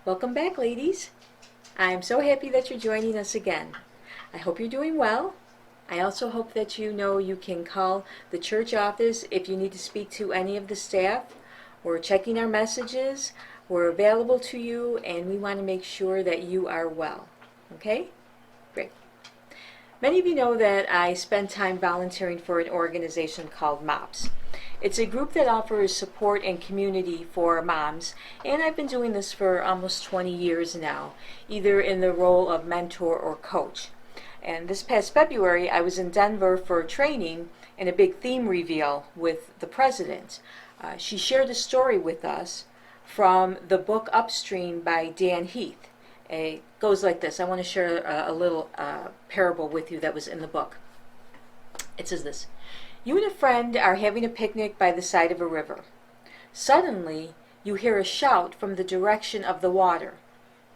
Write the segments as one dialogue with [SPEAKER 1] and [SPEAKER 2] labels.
[SPEAKER 1] Welcome back, ladies. I'm so happy that you're joining us again. I hope you're doing well. I also hope that you know you can call the church office if you need to speak to any of the staff. We're checking our messages. We're available to you, and we want to make sure that you are well. Okay? Great. Many of you know that I spend time volunteering for an organization called MOPS. It's a group that offers support and community for moms, and I've been doing this for almost 20 years now, either in the role of mentor or coach. And this past February, I was in Denver for training and a big theme reveal with the president. She shared a story with us from the book Upstream by Dan Heath. It goes like this. I want to share a little parable with you that was in the book. It says this. You and a friend are having a picnic by the side of a river. Suddenly, you hear a shout from the direction of the water.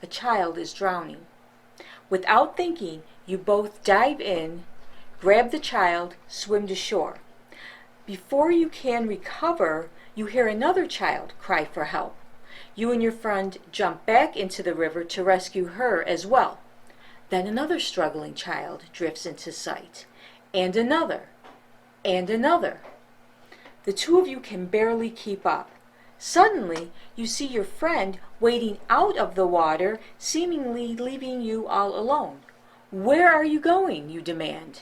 [SPEAKER 1] A child is drowning. Without thinking, you both dive in, grab the child, swim to shore. Before you can recover, you hear another child cry for help. You and your friend jump back into the river to rescue her as well. Then another struggling child drifts into sight, and another. And another. The two of you can barely keep up. Suddenly, you see your friend wading out of the water, seemingly leaving you all alone. Where are you going? You demand.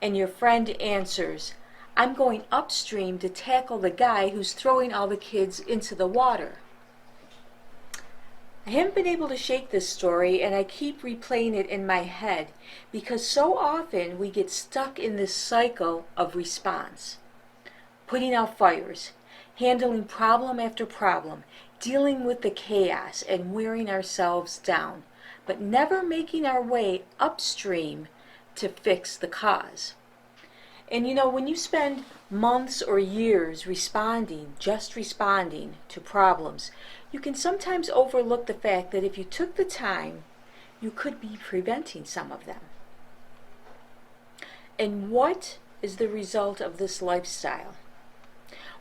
[SPEAKER 1] And your friend answers, I'm going upstream to tackle the guy who's throwing all the kids into the water. I haven't been able to shake this story, and I keep replaying it in my head because so often we get stuck in this cycle of response. Putting out fires, handling problem after problem, dealing with the chaos and wearing ourselves down, but never making our way upstream to fix the cause. And you know, when you spend months or years just responding to problems, you can sometimes overlook the fact that if you took the time, you could be preventing some of them. And what is the result of this lifestyle?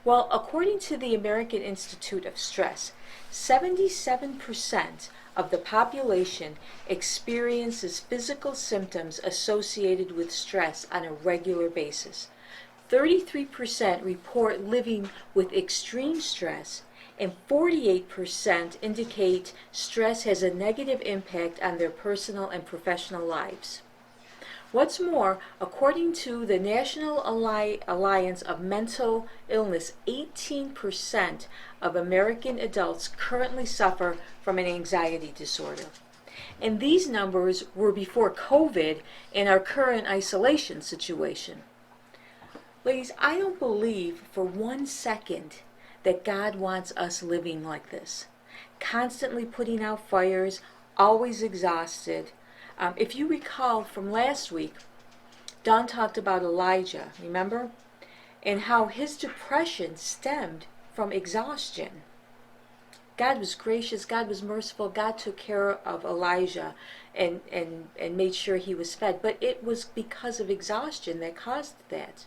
[SPEAKER 1] Well, according to the American Institute of Stress, 77% of the population experiences physical symptoms associated with stress on a regular basis. 33% report living with extreme stress, and 48% indicate stress has a negative impact on their personal and professional lives. What's more, according to the National Alliance of Mental Illness, 18% of American adults currently suffer from an anxiety disorder. And these numbers were before COVID and our current isolation situation. Ladies, I don't believe for 1 second that God wants us living like this, constantly putting out fires, always exhausted. If you recall from last week, Dawn talked about Elijah, remember? And how his depression stemmed from exhaustion. God was gracious, God was merciful, God took care of Elijah and made sure he was fed. But it was because of exhaustion that caused that.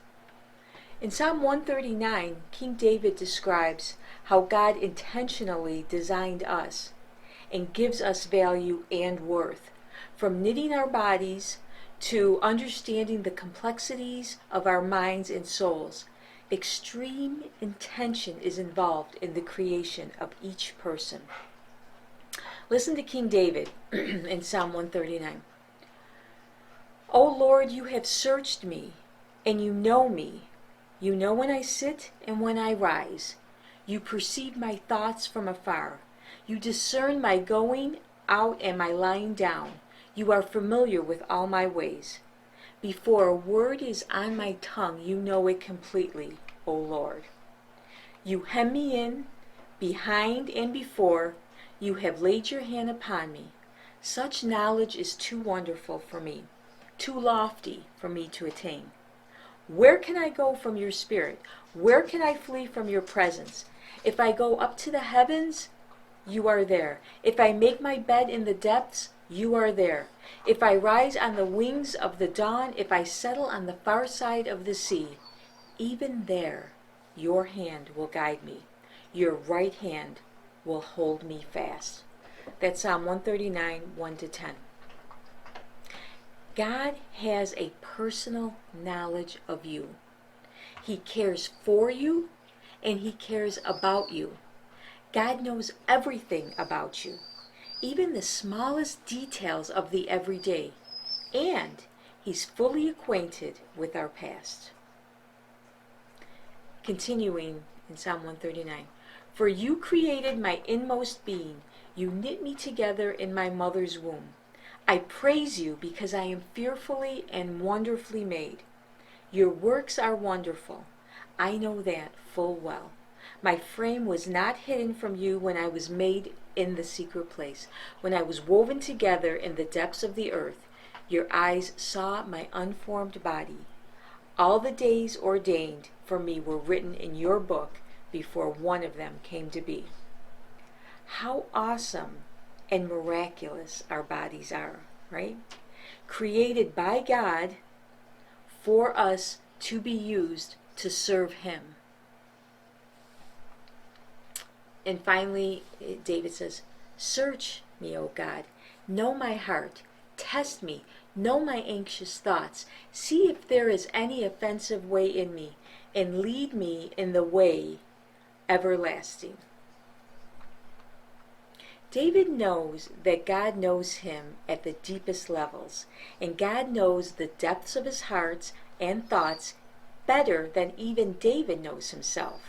[SPEAKER 1] In Psalm 139, King David describes how God intentionally designed us and gives us value and worth. From knitting our bodies to understanding the complexities of our minds and souls, extreme intention is involved in the creation of each person. Listen to King David in Psalm 139. O Lord, you have searched me, and you know me. You know when I sit and when I rise. You perceive my thoughts from afar. You discern my going out and my lying down. You are familiar with all my ways. Before a word is on my tongue, you know it completely, O Lord. You hem me in, behind and before. You have laid your hand upon me. Such knowledge is too wonderful for me, too lofty for me to attain. Where can I go from your spirit? Where can I flee from your presence? If I go up to the heavens, you are there. If I make my bed in the depths, you are there. If I rise on the wings of the dawn, if I settle on the far side of the sea, even there your hand will guide me. Your right hand will hold me fast. That's Psalm 139, 1 to 10. God has a personal knowledge of you. He cares for you and He cares about you. God knows everything about you, even the smallest details of the everyday, and He's fully acquainted with our past. Continuing in Psalm 139, for you created my inmost being. You knit me together in my mother's womb. I praise you because I am fearfully and wonderfully made. Your works are wonderful. I know that full well. My frame was not hidden from you when I was made in the secret place. When I was woven together in the depths of the earth, your eyes saw my unformed body. All the days ordained for me were written in your book before one of them came to be. How awesome and miraculous our bodies are, right? Created by God for us to be used to serve Him. And finally, David says, search me, O God, know my heart, test me, know my anxious thoughts, see if there is any offensive way in me, and lead me in the way everlasting. David knows that God knows him at the deepest levels, and God knows the depths of his hearts and thoughts better than even David knows himself.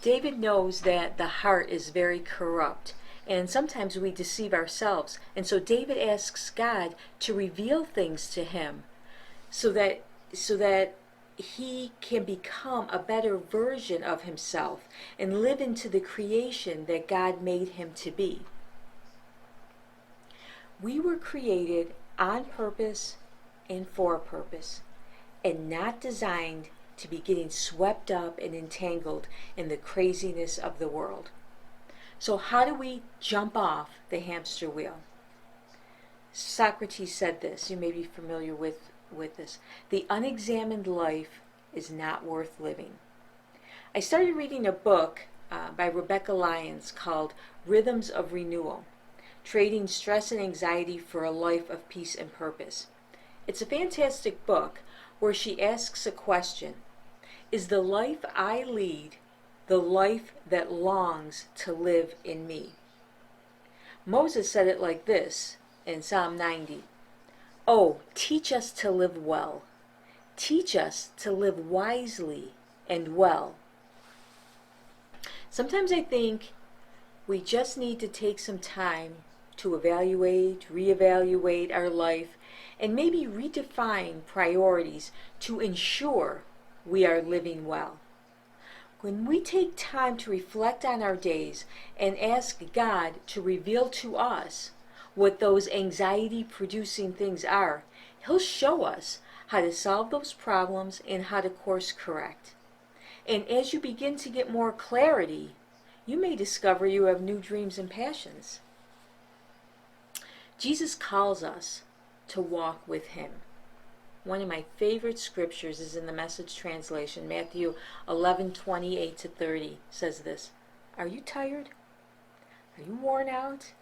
[SPEAKER 1] David knows that the heart is very corrupt, and sometimes we deceive ourselves, and so David asks God to reveal things to him so that he can become a better version of himself and live into the creation that God made him to be. We were created on purpose and for a purpose, and not designed to be getting swept up and entangled in the craziness of the world. So how do we jump off the hamster wheel? Socrates said this. You may be familiar with this. The unexamined life is not worth living. I started reading a book by Rebecca Lyons called Rhythms of Renewal, Trading Stress and Anxiety for a Life of Peace and Purpose. It's a fantastic book where she asks a question: is the life I lead the life that longs to live in me? Moses said it like this in Psalm 90. Oh, teach us to live well. Teach us to live wisely and well. Sometimes I think we just need to take some time to evaluate, reevaluate our life, and maybe redefine priorities to ensure we are living well. When we take time to reflect on our days and ask God to reveal to us what those anxiety-producing things are, He'll show us how to solve those problems and how to course correct. And as you begin to get more clarity, you may discover you have new dreams and passions. Jesus calls us to walk with Him. One of my favorite scriptures is in the Message translation. Matthew 11:28-30 says this: are you tired? Are you worn out?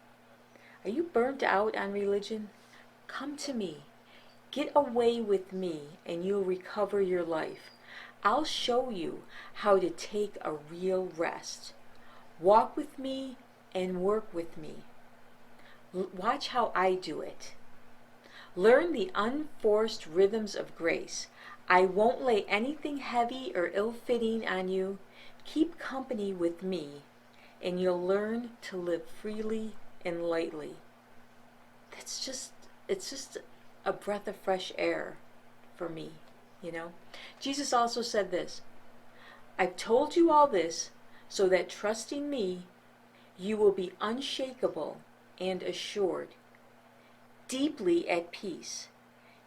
[SPEAKER 1] Are you burnt out on religion? Come to me. Get away with me and you'll recover your life. I'll show you how to take a real rest. Walk with me and work with me. Watch how I do it. Learn the unforced rhythms of grace. I won't lay anything heavy or ill-fitting on you. Keep company with me, and you'll learn to live freely and lightly. It's just a breath of fresh air for me, you know. Jesus also said this: I've told you all this so that trusting me, you will be unshakable and assured, deeply at peace.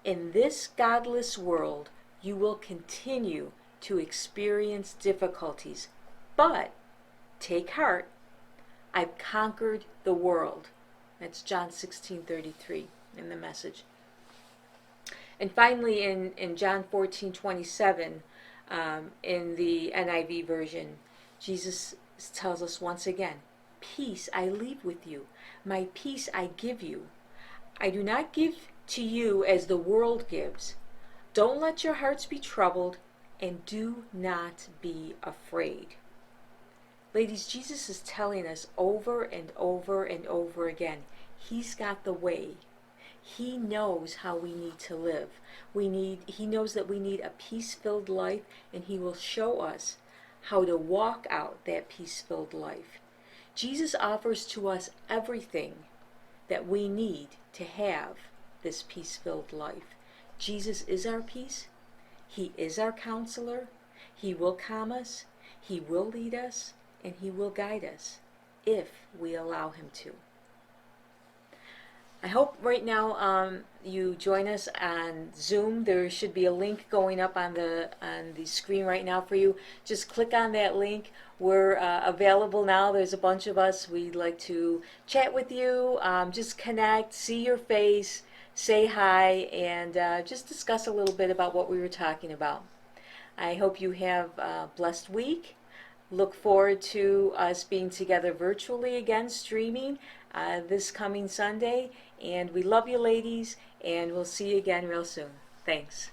[SPEAKER 1] In this godless world, you will continue to experience difficulties, but take heart, I've conquered the world. That's John 16:33 in the Message. And finally, in John 14:27, in the NIV version, Jesus tells us once again, peace I leave with you. My peace I give you. I do not give to you as the world gives. Don't let your hearts be troubled, and do not be afraid. Ladies, Jesus is telling us over and over and over again, He's got the way. He knows how we need to live. He knows that we need a peace-filled life, and He will show us how to walk out that peace-filled life. Jesus offers to us everything that we need to have this peace-filled life. Jesus is our peace. He is our counselor. He will calm us. He will lead us, and He will guide us if we allow Him to. I hope right now you join us on Zoom. There should be a link going up on the screen right now for you. Just click on that link. We're available now. There's a bunch of us. We'd like to chat with you, just connect, see your face, say hi, and just discuss a little bit about what we were talking about. I hope you have a blessed week. Look forward to us being together virtually again, streaming this coming Sunday. And we love you, ladies, and we'll see you again real soon. Thanks.